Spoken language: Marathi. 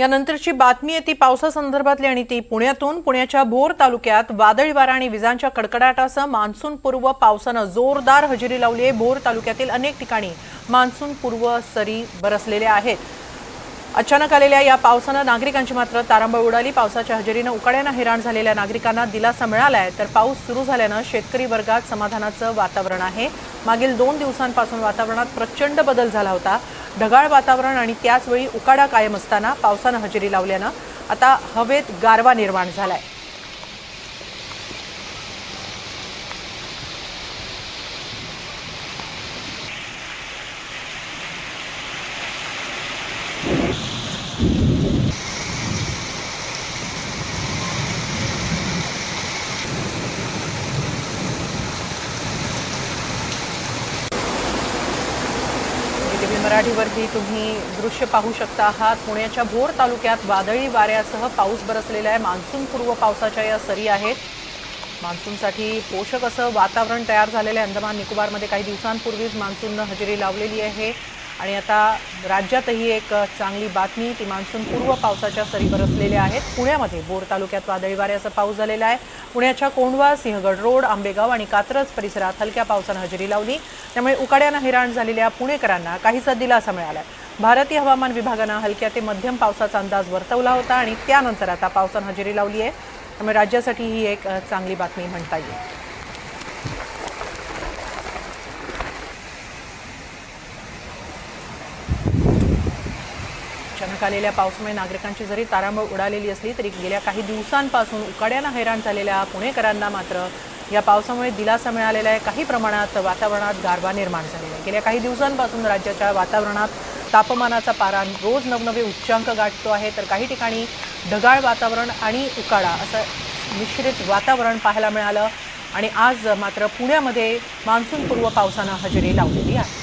यानंतरची बातमी आहे ती पावसासंदर्भातली आणि ती पुण्यातून। पुण्याच्या भोर तालुक्यात वादळी वारा आणि विजांच्या कडकडाटासह मान्सून पूर्व पावसाने जोरदार हजेरी लावली आहे। भोर तालुक्यातील अनेक ठिकाणी मान्सून पूर्व सरी बरसलेल्या आहेत। अचानक आलेल्या या पावसाने नागरिकांची मात्र तारांबळ उडाली। पावसाच्या हजेरीने उकाड्याने हैराण झालेल्या नागरिकांना दिलासा मिळालाय, तर पाऊस सुरू झाल्याने शेतकरी वर्गात समाधानाचं वातावरण आहे। मागील 2 दिवसांपासून वातावरणात प्रचंड बदल झाला होता। ढगाळ वातावरण आणि त्याच वेळी उकाडा कायम असताना पावसाने हजेरी लावल्याने आता हवेत गारवा निर्माण झालाय। मराठीवरती तुम्ही दृश्य पाहू शकता आहात। पुण्याच्या भोर तालुक्यात वादळी वाऱ्यासह पाऊस बरसलेला आहे। मान्सून पूर्व पावसाच्या या सरी आहेत। मान्सूनसाठी पोषक असं वातावरण तयार झालेलं आहे। अंदमान निकोबारमध्ये काही दिवसांपूर्वीच मान्सूनने हजेरी लावलेली आहे आणि आता राज्यातही एक चांगली बातमी, ती मान्सून पूर्व पावसाच्या सरी बरसलेल्या आहेत। पुण्यामध्ये भोर तालुक्यात वादळी वाऱ्याचा पाऊस झालेला आहे। पुण्याच्या कोंढवा, सिंहगड रोड, आंबेगाव आणि कात्रज परिसरात हलक्या पावसाने हजेरी लावली, त्यामुळे उकाड्याने हैराण झालेल्या पुणेकरांना काहीसा दिलासा मिळाला। भारतीय हवामान विभागाने हलक्या ते मध्यम पावसाचा अंदाज वर्तवला होता आणि त्यानंतर आता पावसाने हजेरी लावली आहे, त्यामुळे राज्यासाठी ही एक चांगली बातमी म्हणता येईल। अचानक आलेल्या पावसामुळे नागरिकांची जरी तारांबळ उडालेली असली तरी गेल्या काही दिवसांपासून उकाड्याने हैराण झालेल्या पुणेकरांना मात्र या पावसामुळे दिलासा मिळालेला आहे। काही प्रमाणात वातावरणात गारवा निर्माण झालेला आहे। गेल्या काही दिवसांपासून राज्याच्या वातावरणात तापमानाचा पारा रोज नवनवे उच्चांक गाठतो आहे, तर काही ठिकाणी ढगाळ वातावरण आणि उकाडा असं मिश्रित वातावरण पाहायला मिळालं आणि आज मात्र पुण्यामध्ये मान्सून पूर्व पावसाने हजेरी लावलेली आहे।